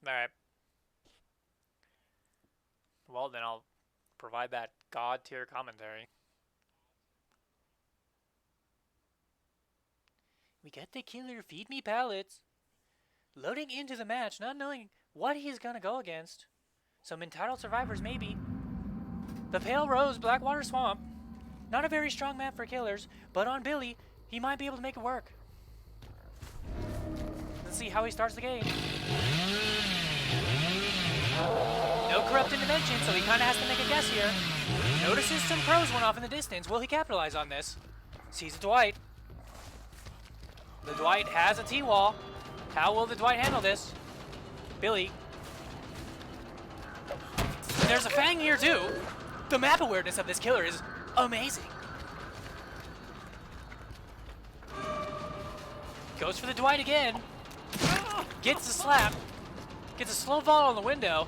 Alright. Well, then I'll provide that god tier commentary. We get the killer feed me pallets. Loading into the match, not knowing what he's gonna go against. Some entitled survivors, maybe. The Pale Rose Blackwater Swamp. Not a very strong map for killers, but on Billy, he might be able to make it work. Let's see how he starts the game. No corrupt intervention, so he kind of has to make a guess here. Notices some crows went off in the distance. Will he capitalize on this? Sees the Dwight. The Dwight has a T-wall. How will the Dwight handle this? Billy. There's a Fang here too. The map awareness of this killer is amazing. Goes for the Dwight again. Gets the slap. Gets a slow fall on the window.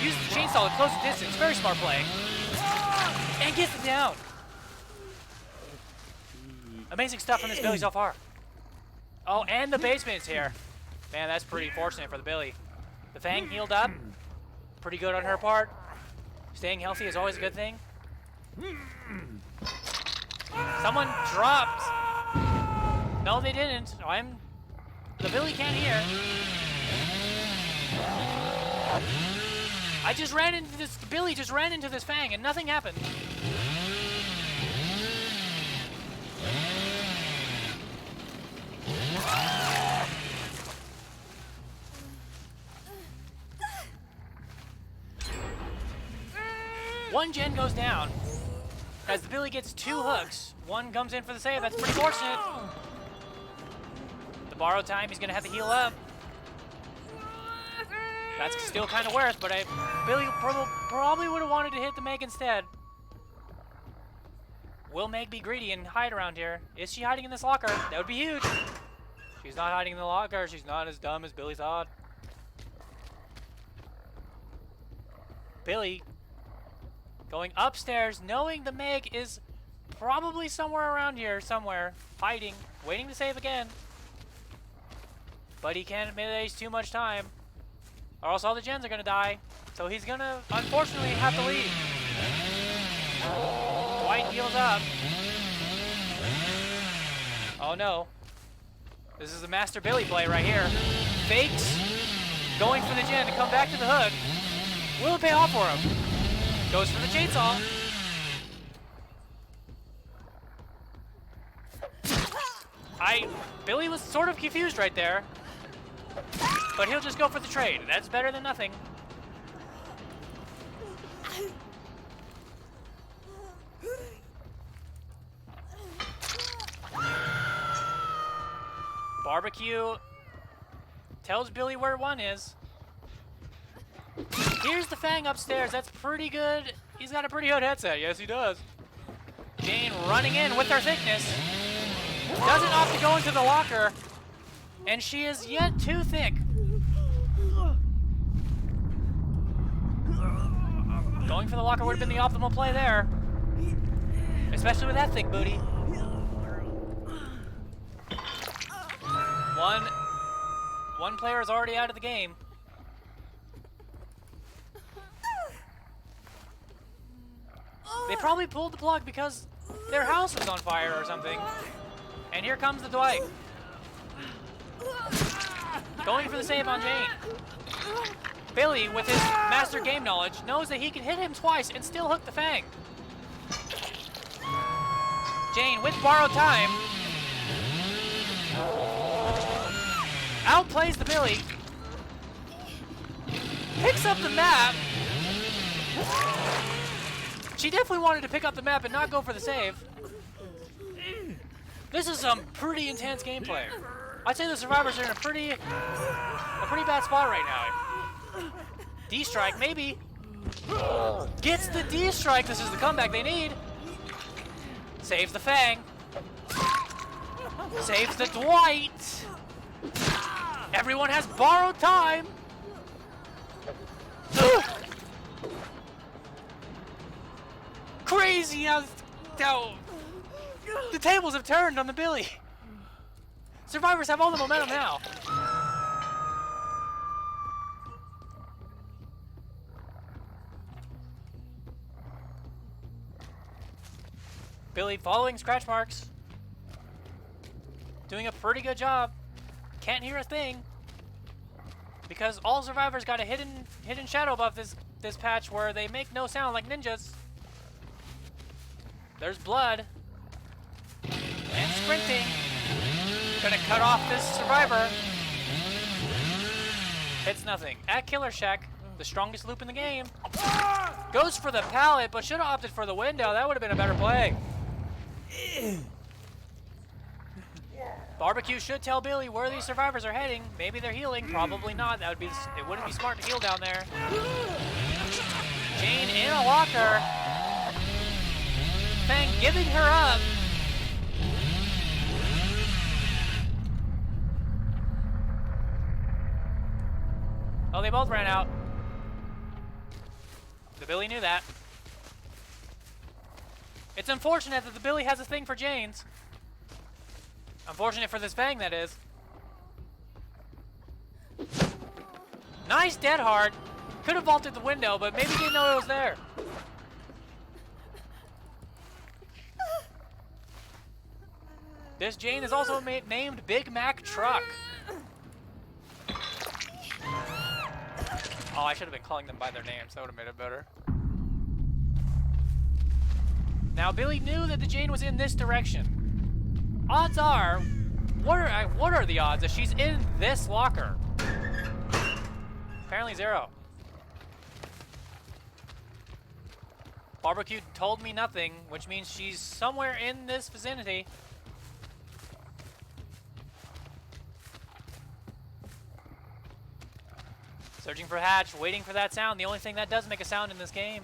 Uses the chainsaw to close the distance. Very smart play. And gets it down. Amazing stuff from this Billy so far. Oh, and the basement's here. Man, that's pretty fortunate for the Billy. The Fang healed up. Pretty good on her part. Staying healthy is always a good thing. Someone dropped. No, they didn't. The Billy can't hear. I just ran into this. Billy just ran into this Fang and nothing happened. One gen goes down. As the Billy gets 2 hooks. One comes in for the save. That's pretty fortunate. The borrow time, he's going to have to heal up. That's still kind of worth, but Billy probably would have wanted to hit the Meg instead. Will Meg be greedy and hide around here? Is she hiding in this locker? That would be huge. She's not hiding in the locker. She's not as dumb as Billy thought. Billy going upstairs, knowing the Meg is probably somewhere around here, somewhere, hiding, waiting to save again. But he can't waste too much time, or else all the gens are gonna die. So he's gonna, unfortunately, have to leave. Dwight heals up. Oh no. This is a master Billy play right here. Fakes, going for the gen to come back to the hood. Will it pay off for him? Goes for the chainsaw. Billy was sort of confused right there. But he'll just go for the trade. That's better than nothing. Barbecue tells Billy where 1 is. Here's the Fang upstairs. That's pretty good. He's got a pretty good headset. Yes, he does. Jane running in with her thickness. Doesn't opt to go into the locker. And she is yet too thick. Going for the locker would have been the optimal play there. Especially with that thick booty. One player is already out of the game. They probably pulled the plug because their house was on fire or something. And here comes the Dwight. Going for the save on Jane. Billy, with his master game knowledge, knows that he can hit him twice and still hook the Fang. Jane, with borrowed time, outplays the Billy. Picks up the map. She definitely wanted to pick up the map and not go for the save. This is some pretty intense gameplay. I'd say the survivors are in a pretty bad spot right now. D-strike, maybe. Gets the D-strike. This is the comeback they need. Saves the Fang. Saves the Dwight. Everyone has borrowed time. Crazy how the tables have turned on the Billy. Survivors have all the momentum now. Billy following scratch marks. Doing a pretty good job. Can't hear a thing. Because all survivors got a hidden shadow buff this patch where they make no sound like ninjas. There's blood. And sprinting. Gonna cut off this survivor. Hits nothing. At Killer Shack, the strongest loop in the game. Goes for the pallet, but should have opted for the window. That would have been a better play. Barbecue should tell Billy where these survivors are heading. Maybe they're healing. Probably not. That would be. It wouldn't be smart to heal down there. Jane in a locker. Fang giving her up. Oh, they both ran out. The Billy knew that. It's unfortunate that the Billy has a thing for Janes. Unfortunate for this Fang, that is. Nice dead hard. Could have vaulted the window, but maybe didn't know it was there. This Jane is also named Big Mac Truck. Oh, I should have been calling them by their names. That would have made it better. Now, Billy knew that the Jane was in this direction. Odds are, what are the odds that she's in this locker? Apparently 0. Barbecue told me nothing, which means she's somewhere in this vicinity. Searching for hatch, waiting for that sound. The only thing that does make a sound in this game.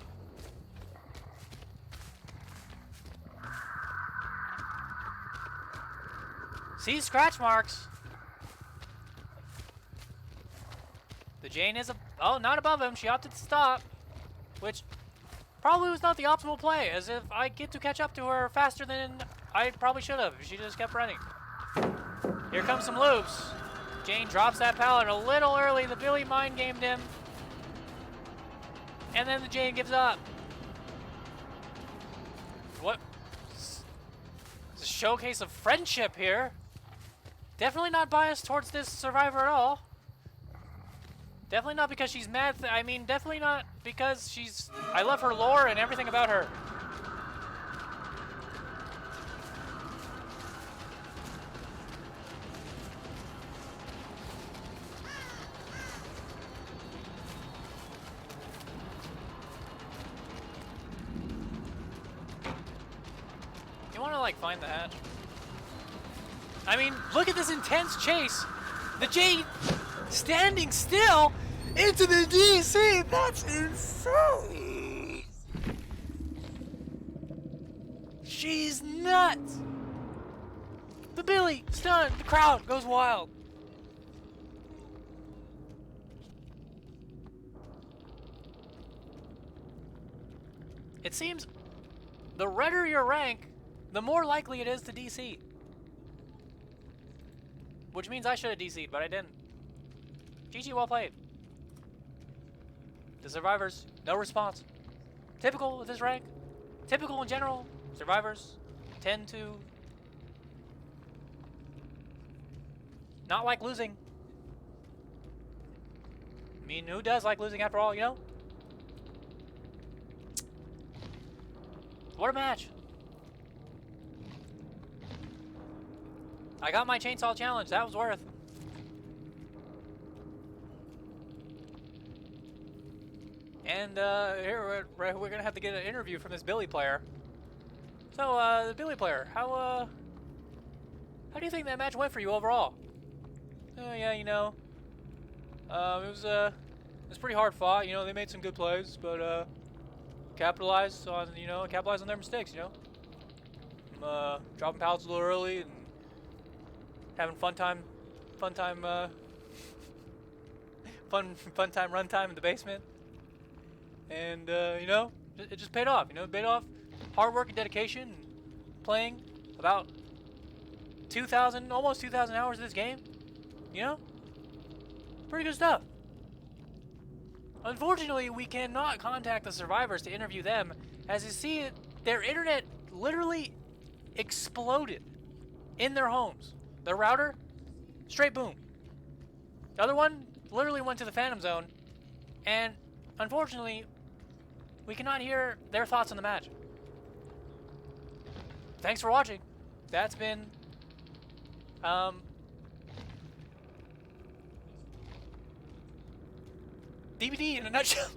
See scratch marks. The Jane is not above him. She opted to stop, which probably was not the optimal play, as if I get to catch up to her faster than I probably should have if she just kept running. Here comes some loops. Jane drops that pallet a little early. The Billy mind gamed him. And then the Jane gives up. What? It's a showcase of friendship here. Definitely not biased towards this survivor at all. Definitely not because she's mad. I mean, definitely not because she's... I love her lore and everything about her. You want to, like, find the hatch? I mean, look at this intense chase. The Jade standing still into the DC. That's insane. She's nuts. The Billy stunned. The crowd goes wild. It seems the redder your rank, the more likely it is to DC. Which means I should have DC'd, but I didn't. GG, well played. The survivors, no response. Typical with this rank. Typical in general. Survivors tend to not like losing. I mean, who does like losing after all, you know? What a match. I got my chainsaw challenge. That was worth. And here we're gonna have to get an interview from this Billy player. So, the Billy player, how do you think that match went for you overall? Yeah, you know, it was pretty hard fought. You know, they made some good plays, but capitalized on their mistakes. You know, dropping pallets a little early and having fun time run time in the basement, and you know, it just paid off. You know, it paid off. Hard work and dedication, and playing about 2,000, almost 2,000 hours of this game. You know, pretty good stuff. Unfortunately, we cannot contact the survivors to interview them, as you see, their internet literally exploded in their homes. Their router, straight boom. The other one literally went to the Phantom Zone, and unfortunately, we cannot hear their thoughts on the match. Thanks for watching. That's been DVD in a nutshell.